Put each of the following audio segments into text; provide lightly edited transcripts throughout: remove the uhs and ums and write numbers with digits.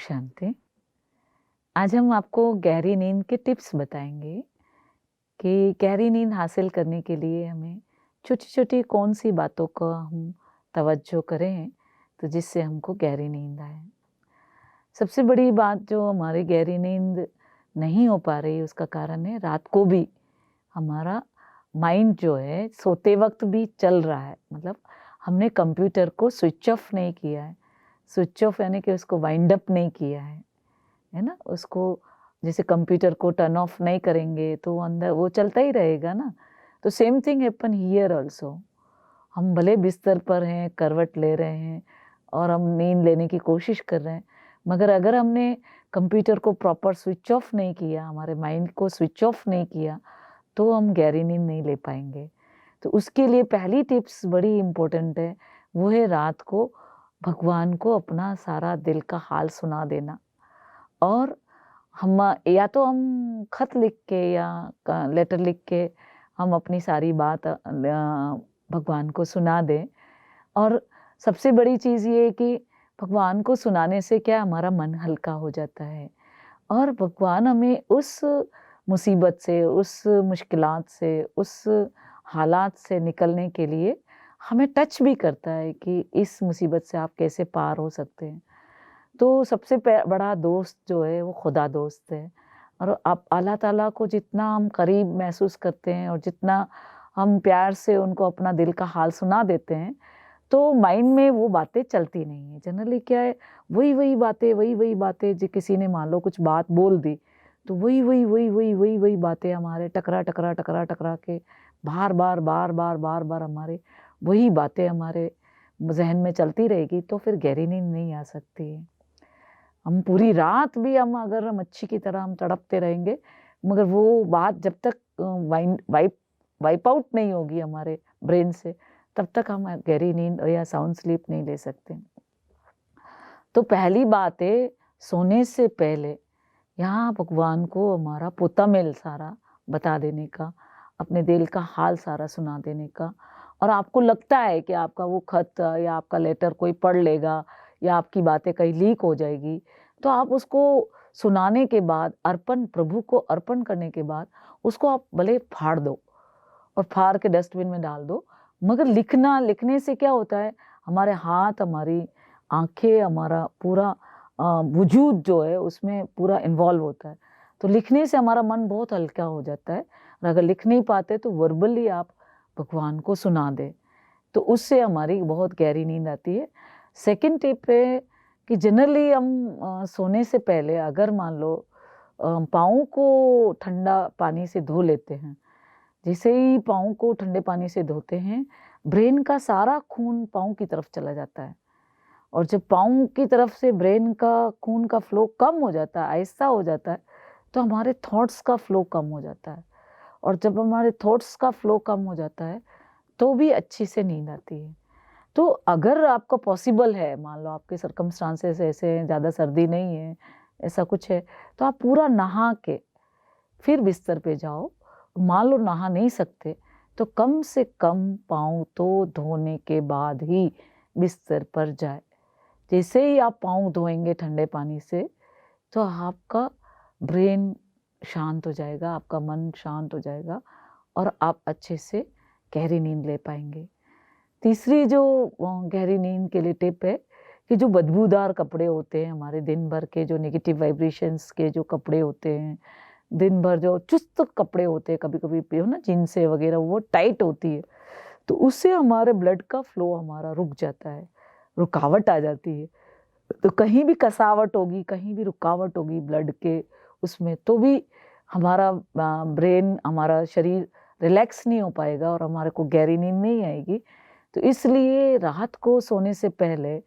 शांति। आज हम आपको गहरी नींद के टिप्स बताएंगे कि गहरी नींद हासिल करने के लिए हमें छोटी-छोटी कौन-सी बातों का हम तवज्जो करें, तो जिससे हमको गहरी नींद आए। सबसे बड़ी बात जो हमारी गहरी नींद नहीं हो पा रही उसका कारण है रात को भी हमारा माइंड जो है सोते वक़्त भी चल रहा है। मतलब हमने कंप्यूटर को स्विच ऑफ नहीं किया है। स्विच ऑफ यानी कि उसको वाइंड अप नहीं किया है ना? उसको जैसे कंप्यूटर को टर्न ऑफ नहीं करेंगे तो अंदर वो चलता ही रहेगा ना। तो same thing happen here also. हम भले बिस्तर पर हैं, करवट ले रहे हैं और हम नींद लेने की कोशिश कर रहे हैं, मगर अगर हमने कंप्यूटर को प्रॉपर स्विच ऑफ नहीं किया, हमारे माइंड को स्विच ऑफ नहीं किया, तो हम गहरी नींद नहीं ले पाएँगे। तो उसके लिए पहली टिप्स बड़ी इम्पोर्टेंट है, वो है रात को भगवान को अपना सारा दिल का हाल सुना देना। और हम या तो हम खत लिख के या लेटर लिख के हम अपनी सारी बात भगवान को सुना दें। और सबसे बड़ी चीज़ ये है कि भगवान को सुनाने से क्या हमारा मन हल्का हो जाता है और भगवान हमें उस मुसीबत से, उस मुश्किलात से, उस हालात से निकलने के लिए हमें टच भी करता है कि इस मुसीबत से आप कैसे पार हो सकते हैं। तो सबसे बड़ा दोस्त जो है वो खुदा दोस्त है। और आप अल्लाह ताला को जितना हम करीब महसूस करते हैं और जितना हम प्यार से उनको अपना दिल का हाल सुना देते हैं, तो माइंड में वो बातें चलती नहीं हैं। जनरली क्या है, वही-वही बातें जो किसी ने मान लो कुछ बात बोल दी, तो वही बातें हमारे टकरा के बार-बार हमारे वही बातें हमारे ज़हन में चलती रहेगी, तो फिर गहरी नींद नहीं आ सकती है। हम पूरी रात भी अगर मच्छी की तरह हम तड़पते रहेंगे, मगर वो बात जब तक वाइप आउट नहीं होगी हमारे ब्रेन से, तब तक हम गहरी नींद या साउंड स्लीप नहीं ले सकते। तो पहली बात है, सोने से पहले यहाँ भगवान को हमारा पोतामेल सारा बता देने का, अपने दिल का हाल सारा सुना देने का। और आपको लगता है कि आपका वो खत या आपका लेटर कोई पढ़ लेगा या आपकी बातें कहीं लीक हो जाएगी, तो आप उसको सुनाने के बाद प्रभु को अर्पण करने के बाद उसको आप भले फाड़ दो और फाड़ के डस्टबिन में डाल दो। मगर लिखने से क्या होता है, हमारे हाथ, हमारी आँखें, हमारा पूरा वजूद जो है उसमें पूरा इन्वॉल्व होता है। तो लिखने से हमारा मन बहुत हल्का हो जाता है। और अगर लिख नहीं पाते तो वर्बली आप भगवान को सुना दें, तो उससे हमारी बहुत गहरी नींद आती है। सेकंड टिप है कि जनरली हम सोने से पहले अगर मान लो पाँव को ठंडा पानी से धो लेते हैं। जैसे ही पाँव को ठंडे पानी से धोते हैं, ब्रेन का सारा खून पाँव की तरफ चला जाता है। और जब पाँव की तरफ से ब्रेन का खून का फ्लो कम हो जाता है, आहिस्ता हो जाता है, तो हमारे थॉट्स का फ्लो कम हो जाता है। और जब हमारे थॉट्स का फ्लो कम हो जाता है, तो भी अच्छी से नींद आती है। तो अगर आपका पॉसिबल है, मान लो आपके सर्कमस्टांसेस ऐसे हैं, ज़्यादा सर्दी नहीं है, ऐसा कुछ है, तो आप पूरा नहा के फिर बिस्तर पे जाओ। मान लो नहा नहीं सकते, तो कम से कम पाँव तो धोने के बाद ही बिस्तर पर जाए। जैसे ही आप पाँव धोएँगे ठंडे पानी से, तो आपका ब्रेन शांत हो जाएगा, आपका मन शांत हो जाएगा और आप अच्छे से गहरी नींद ले पाएँगे। तीसरी जो गहरी नींद के लिए टिप है कि जो बदबूदार कपड़े होते हैं, हमारे दिन भर के जो नेगेटिव वाइब्रेशंस के जो कपड़े होते हैं, दिन भर जो चुस्त कपड़े होते हैं, कभी-कभी पे हो ना जीन्सें वगैरह, वो टाइट होती है, तो उससे हमारे ब्लड का फ्लो हमारा रुक जाता है, रुकावट आ जाती है। तो कहीं भी कसावट होगी, कहीं भी रुकावट होगी ब्लड के उसमें, तो भी हमारा ब्रेन, हमारा शरीर रिलैक्स नहीं हो पाएगा और हमारे को गहरी नींद नहीं आएगी। तो इसलिए रात को सोने से पहले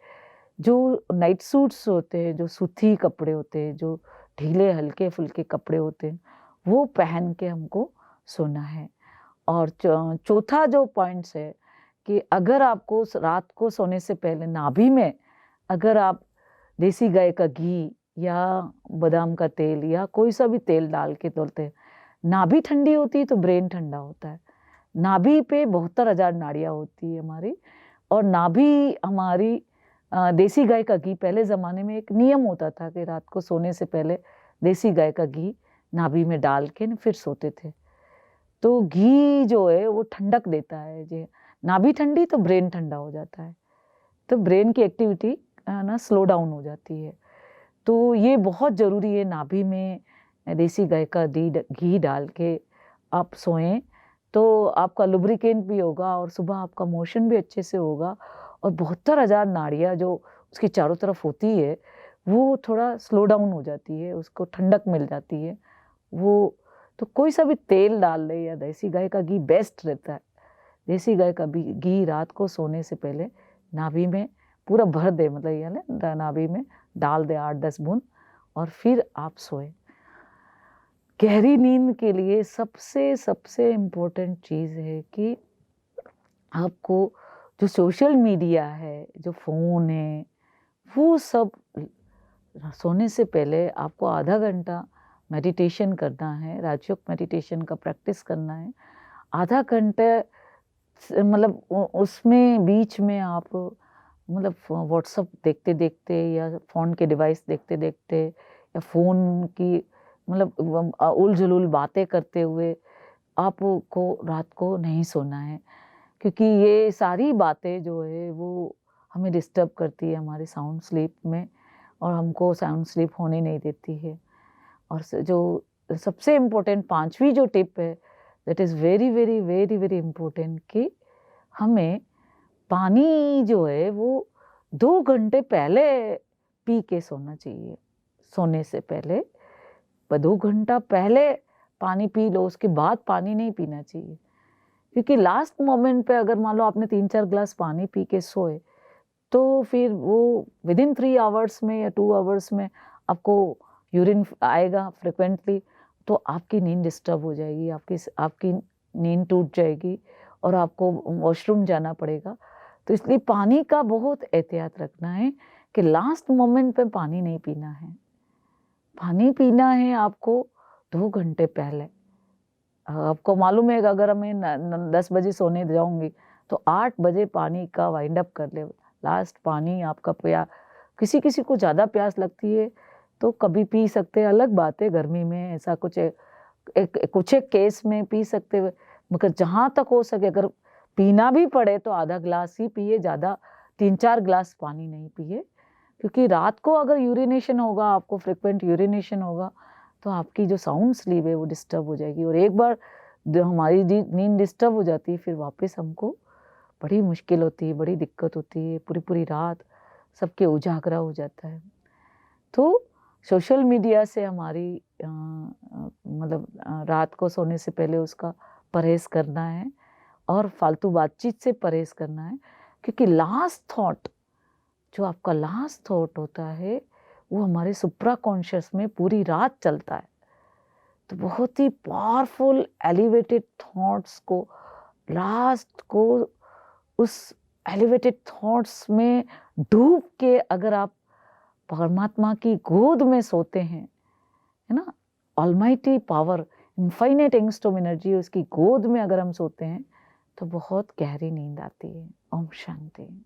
जो नाइट सूट्स होते हैं, जो सूती कपड़े होते हैं, जो ढीले हल्के-फुल्के कपड़े होते हैं, वो पहन के हमको सोना है। और चौथा जो पॉइंट्स है कि अगर आपको रात को सोने से पहले नाभि में अगर आप देसी गाय का घी या बादाम का तेल या कोई सा भी तेल डाल के तोलते हैं, नाभि ठंडी होती है तो ब्रेन ठंडा होता है। नाभि पे 72,000 नाड़ियाँ होती है हमारी, और नाभि हमारी देसी गाय का घी, पहले ज़माने में एक नियम होता था कि रात को सोने से पहले देसी गाय का घी नाभि में डाल के फिर सोते थे। तो घी जो है वो ठंडक देता है, जे नाभि ठंडी तो ब्रेन ठंडा हो जाता है, तो ब्रेन की एक्टिविटी ना स्लो डाउन हो जाती है। तो ये बहुत ज़रूरी है, नाभि में देसी गाय का घी डाल के आप सोएं, तो आपका लुब्रिकेंट भी होगा और सुबह आपका मोशन भी अच्छे से होगा और 72,000 नाड़ियाँ जो उसकी चारों तरफ होती है, वो थोड़ा स्लो डाउन हो जाती है, उसको ठंडक मिल जाती है। वो तो कोई सा भी तेल डाल ले या देसी गाय का घी बेस्ट रहता है। देसी गाय का भी घी रात को सोने से पहले नाभि में पूरा भर दे, मतलब ये ना नाभि में डाल दे 8-10 बूंद और फिर आप सोए। गहरी नींद के लिए सबसे इम्पोर्टेंट चीज़ है कि आपको जो सोशल मीडिया है, जो फ़ोन है, वो सब सोने से पहले आपको आधा घंटा मेडिटेशन करना है, राजयोग मेडिटेशन का प्रैक्टिस करना है। आधा घंटे मतलब उसमें बीच में आप मतलब व्हाट्सअप देखते-देखते या फ़ोन के डिवाइस देखते-देखते या फ़ोन की मतलब उल-जुलूल बातें करते हुए आपको रात को नहीं सोना है। क्योंकि ये सारी बातें जो है वो हमें डिस्टर्ब करती है हमारे साउंड स्लीप में और हमको साउंड स्लीप होने नहीं देती है। और जो सबसे इम्पोर्टेंट 5वीं जो टिप है, दैट इज़ वेरी इम्पोर्टेंट कि हमें पानी जो है वो 2 घंटे पहले पी के सोना चाहिए। सोने से पहले 2 घंटा पहले पानी पी लो, उसके बाद पानी नहीं पीना चाहिए। क्योंकि लास्ट मोमेंट पे अगर मान लो आपने 3-4 ग्लास पानी पी के सोए, तो फिर वो विदिन 3 आवर्स में या 2 आवर्स में आपको यूरिन आएगा फ्रीक्वेंटली, तो आपकी नींद डिस्टर्ब हो जाएगी, आपकी नींद टूट जाएगी और आपको वॉशरूम जाना पड़ेगा। तो इसलिए पानी का बहुत एहतियात रखना है कि लास्ट मोमेंट पे पानी नहीं पीना है। पानी पीना है आपको 2 घंटे पहले। आपको मालूम है कि अगर मैं 10 बजे सोने जाऊँगी, तो 8 बजे पानी का वाइंड अप कर ले। लास्ट पानी आपका किसी-किसी को ज़्यादा प्यास लगती है, तो कभी पी सकते हैं, अलग बात है गर्मी में ऐसा कुछ कुछ एक केस में पी सकते हैं। मगर जहाँ तक हो सके अगर पीना भी पड़े तो आधा ग्लास ही पिए, ज़्यादा 3-4 ग्लास पानी नहीं पिए। क्योंकि रात को अगर यूरिनेशन होगा, आपको फ्रीक्वेंट यूरिनेशन होगा, तो आपकी जो साउंड स्लीप है वो डिस्टर्ब हो जाएगी और एक बार जो हमारी नींद डिस्टर्ब हो जाती है, फिर वापस हमको बड़ी मुश्किल होती है, बड़ी दिक्कत होती है, पूरी रात सबके उजागरा हो जाता है। तो सोशल मीडिया से हमारी मतलब रात को सोने से पहले उसका परहेज़ करना है और फालतू बातचीत से परहेज़ करना है, क्योंकि लास्ट थॉट जो आपका लास्ट थॉट होता है, वो हमारे सुप्रा कॉन्शियस में पूरी रात चलता है। तो बहुत ही पावरफुल एलिवेटेड थॉट्स को लास्ट को उस एलिवेटेड थॉट्स में डूब के अगर आप परमात्मा की गोद में सोते हैं, है ना? Almighty power, infinite angstrom energy, उसकी गोद में अगर हम सोते हैं, तो बहुत गहरी नींद आती है। ओम शांति।